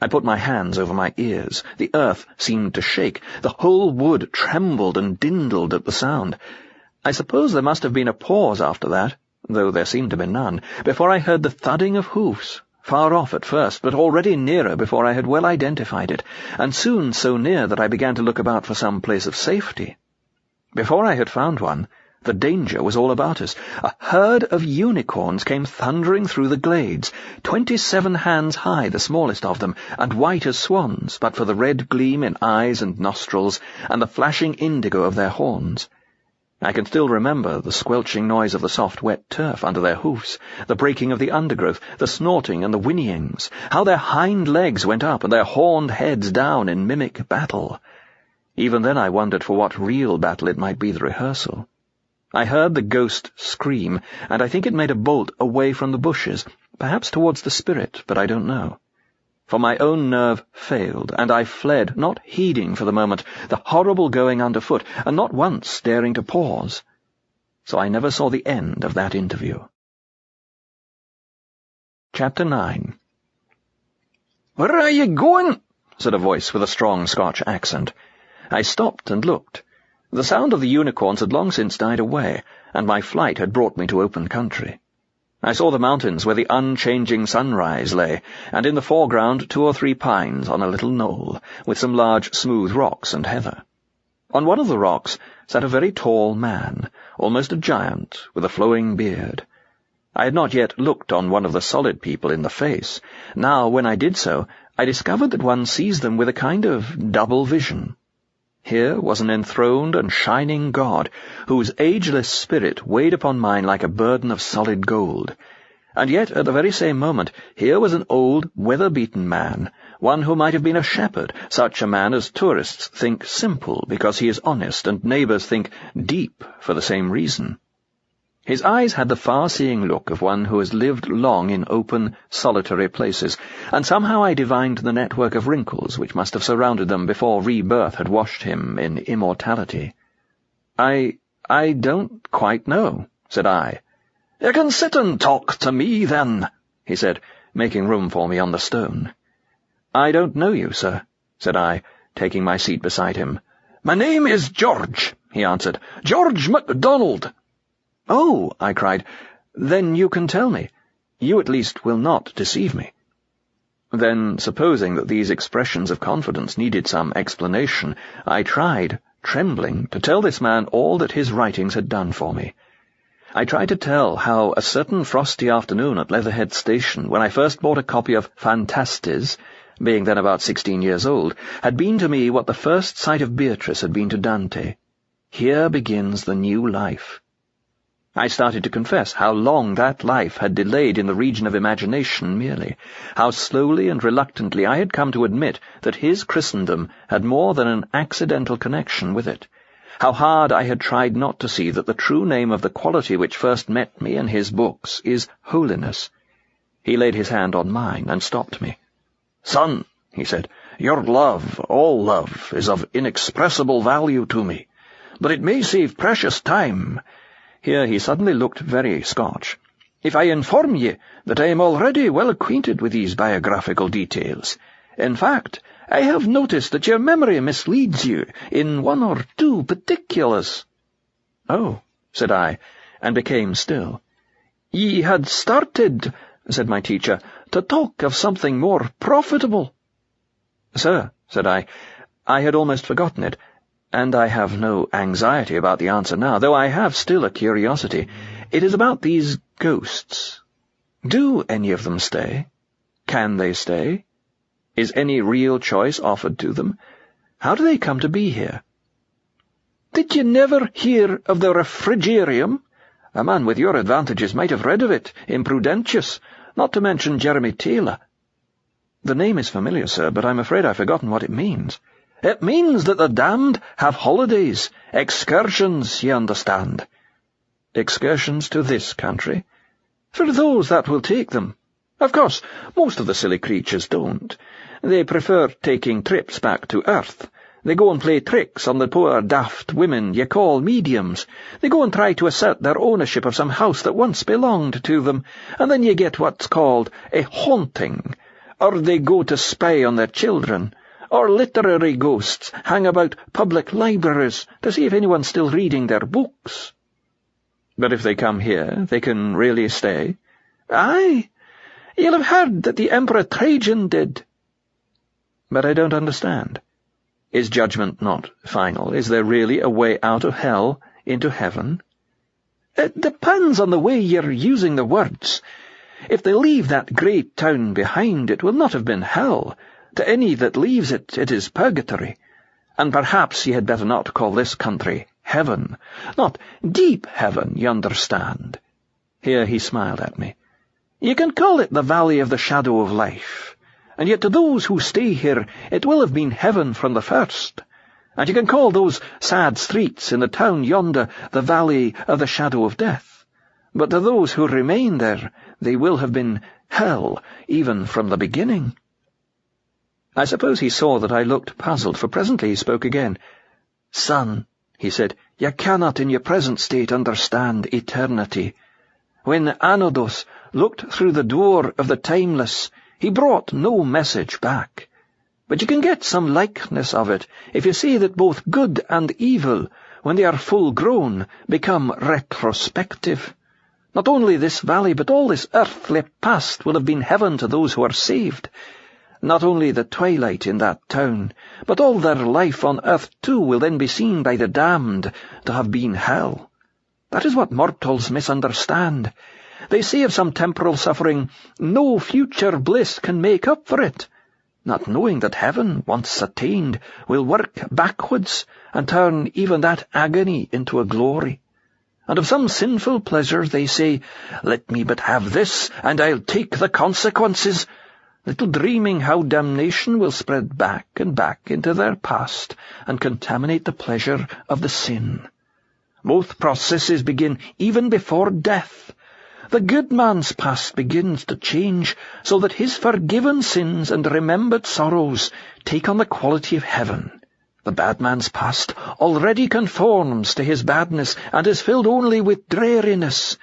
I put my hands over my ears. The earth seemed to shake. The whole wood trembled and dindled at the sound. I suppose there must have been a pause after that, though there seemed to be none, before I heard the thudding of hoofs, far off at first, but already nearer before I had well identified it, and soon so near that I began to look about for some place of safety. Before I had found one, the danger was all about us. A herd of unicorns came thundering through the glades, 27 hands high, the smallest of them, and white as swans, but for the red gleam in eyes and nostrils, and the flashing indigo of their horns. I can still remember the squelching noise of the soft wet turf under their hoofs, the breaking of the undergrowth, the snorting and the whinnyings, how their hind legs went up and their horned heads down in mimic battle. Even then I wondered for what real battle it might be the rehearsal. I heard the ghost scream, and I think it made a bolt away from the bushes, perhaps towards the spirit, but I don't know. For my own nerve failed, and I fled, not heeding for the moment the horrible going underfoot, and not once daring to pause. So I never saw the end of that interview. Chapter 9. "Where are you going?" said a voice with a strong Scotch accent. I stopped and looked. The sound of the unicorns had long since died away, and my flight had brought me to open country. I saw the mountains where the unchanging sunrise lay, and in the foreground 2 or 3 pines on a little knoll, with some large smooth rocks and heather. On one of the rocks sat a very tall man, almost a giant, with a flowing beard. I had not yet looked on one of the solid people in the face. Now, when I did so, I discovered that one sees them with a kind of double vision. Here was an enthroned and shining god, whose ageless spirit weighed upon mine like a burden of solid gold. And yet, at the very same moment, here was an old, weather-beaten man, one who might have been a shepherd, such a man as tourists think simple because he is honest, and neighbours think deep for the same reason. His eyes had the far-seeing look of one who has lived long in open, solitary places, and somehow I divined the network of wrinkles which must have surrounded them before rebirth had washed him in immortality. I don't quite know," said I. "You can sit and talk to me, then," he said, making room for me on the stone. "I don't know you, sir," said I, taking my seat beside him. "My name is George," he answered. "George MacDonald." "Oh," I cried, "then you can tell me. You at least will not deceive me." Then, supposing that these expressions of confidence needed some explanation, I tried, trembling, to tell this man all that his writings had done for me. I tried to tell how a certain frosty afternoon at Leatherhead Station, when I first bought a copy of Phantastes, being then about 16 years old, had been to me what the first sight of Beatrice had been to Dante. Here begins the new life. I started to confess how long that life had delayed in the region of imagination merely, how slowly and reluctantly I had come to admit that his Christendom had more than an accidental connection with it, how hard I had tried not to see that the true name of the quality which first met me in his books is holiness. He laid his hand on mine and stopped me. "Son," he said, "your love, all love, is of inexpressible value to me, but it may save precious time." Here he suddenly looked very Scotch. "If I inform ye that I am already well acquainted with these biographical details. In fact, I have noticed that your memory misleads you in 1 or 2 particulars." "Oh," said I, and became still. "Ye had started," said my teacher, "to talk of something more profitable." "Sir," said I had almost forgotten it, and I have no anxiety about the answer now, though I have still a curiosity. It is about these ghosts. Do any of them stay? Can they stay? Is any real choice offered to them? How do they come to be here?" "Did you never hear of the refrigerium? A man with your advantages might have read of it in Prudentius, not to mention Jeremy Taylor." "The name is familiar, sir, but I'm afraid I've forgotten what it means." "It means that the damned have holidays, excursions, ye understand." "Excursions to this country?" "For those that will take them. Of course, most of the silly creatures don't. They prefer taking trips back to Earth. They go and play tricks on the poor daft women ye call mediums. They go and try to assert their ownership of some house that once belonged to them, and then you get what's called a haunting, or they go to spy on their children, or literary ghosts hang about public libraries to see if anyone's still reading their books. But if they come here, they can really stay? Aye, you'll have heard that the Emperor Trajan did. But I don't understand. Is judgment not final? Is there really a way out of hell into heaven? It depends on the way you're using the words. If they leave that great town behind, it will not have been hell. To any that leaves it, it is purgatory. And perhaps ye had better not call this country heaven. Not deep heaven, you understand. Here he smiled at me. You can call it the Valley of the Shadow of Life. And yet to those who stay here, it will have been heaven from the first. And you can call those sad streets in the town yonder the Valley of the Shadow of Death. But to those who remain there, they will have been hell even from the beginning. I suppose he saw that I looked puzzled, for presently he spoke again. Son, he said, you cannot in your present state understand eternity. When Anodos looked through the door of the timeless, he brought no message back. But you can get some likeness of it if you see that both good and evil, when they are full-grown, become retrospective. Not only this valley, but all this earthly past will have been heaven to those who are saved. Not only the twilight in that town, but all their life on earth too will then be seen by the damned to have been hell. That is what mortals misunderstand. They say of some temporal suffering, no future bliss can make up for it, not knowing that heaven, once attained, will work backwards and turn even that agony into a glory. And of some sinful pleasure they say, let me but have this, and I'll take the consequences, little dreaming how damnation will spread back and back into their past and contaminate the pleasure of the sin. Both processes begin even before death. The good man's past begins to change so that his forgiven sins and remembered sorrows take on the quality of heaven. The bad man's past already conforms to his badness and is filled only with dreariness.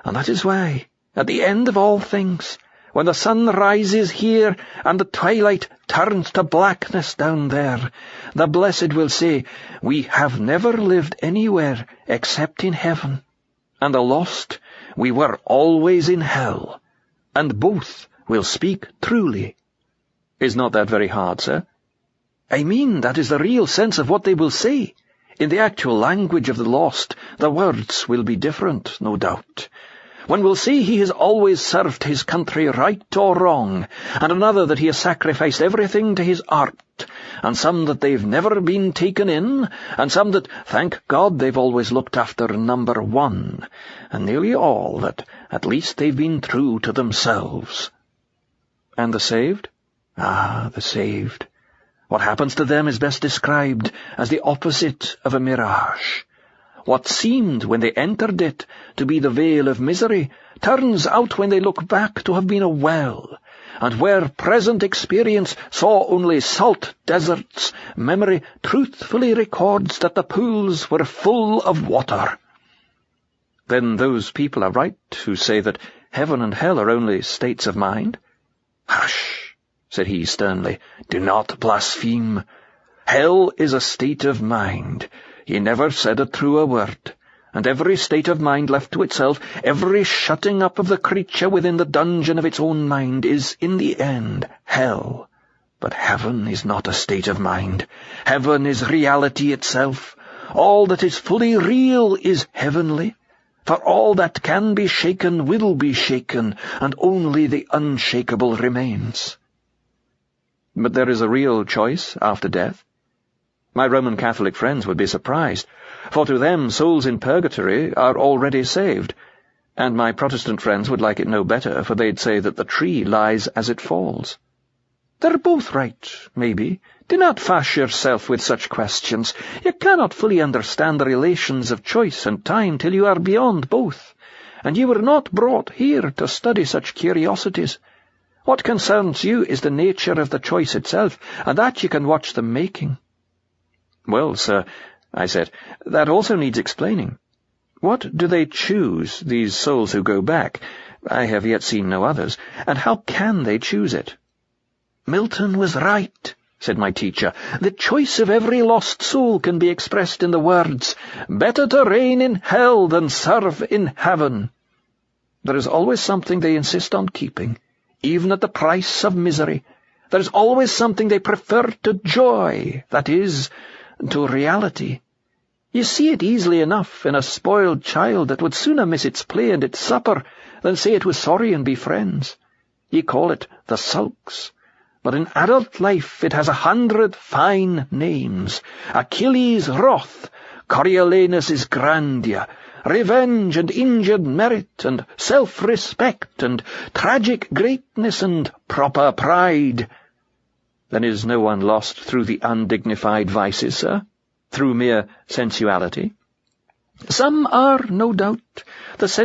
And that is why, at the end of all things, when the sun rises here and the twilight turns to blackness down there, the blessed will say, we have never lived anywhere except in heaven. And the lost, we were always in hell. And both will speak truly. Is not that very hard, sir? I mean, that is the real sense of what they will say. In the actual language of the lost, the words will be different, no doubt. One will say he has always served his country right or wrong, and another that he has sacrificed everything to his art, and some that they've never been taken in, and some that, thank God, they've always looked after number one, and nearly all that, at least, they've been true to themselves. And the saved? Ah, the saved. What happens to them is best described as the opposite of a mirage. What seemed, when they entered it, to be the veil of misery, turns out when they look back to have been a well, and where present experience saw only salt deserts, memory truthfully records that the pools were full of water. Then those people are right who say that heaven and hell are only states of mind? Hush, said he sternly, do not blaspheme. Hell is a state of mind. He never said a truer word, and every state of mind left to itself, every shutting up of the creature within the dungeon of its own mind is, in the end, hell. But heaven is not a state of mind. Heaven is reality itself. All that is fully real is heavenly. For all that can be shaken will be shaken, and only the unshakable remains. But there is a real choice after death. My Roman Catholic friends would be surprised, for to them souls in purgatory are already saved, and my Protestant friends would like it no better, for they'd say that the tree lies as it falls. They're both right, maybe. Do not fash yourself with such questions. You cannot fully understand the relations of choice and time till you are beyond both, and you were not brought here to study such curiosities. What concerns you is the nature of the choice itself, and that you can watch them making. Well, sir, I said, that also needs explaining. What do they choose, these souls who go back? I have yet seen no others. And how can they choose it? "Milton was right," said my teacher. "The choice of every lost soul can be expressed in the words, 'Better to reign in hell than serve in heaven.' There is always something they insist on keeping, even at the price of misery. There is always something they prefer to joy, that is, to reality. You see it easily enough in a spoiled child that would sooner miss its play and its supper than say it was sorry and be friends. Ye call it the sulks. But in adult life it has 100 fine names. Achilles' wrath, Coriolanus' grandeur, revenge and injured merit, and self-respect, and tragic greatness, and proper pride. Then is no one lost through the undignified vices, sir? Through mere sensuality? Some are, no doubt. The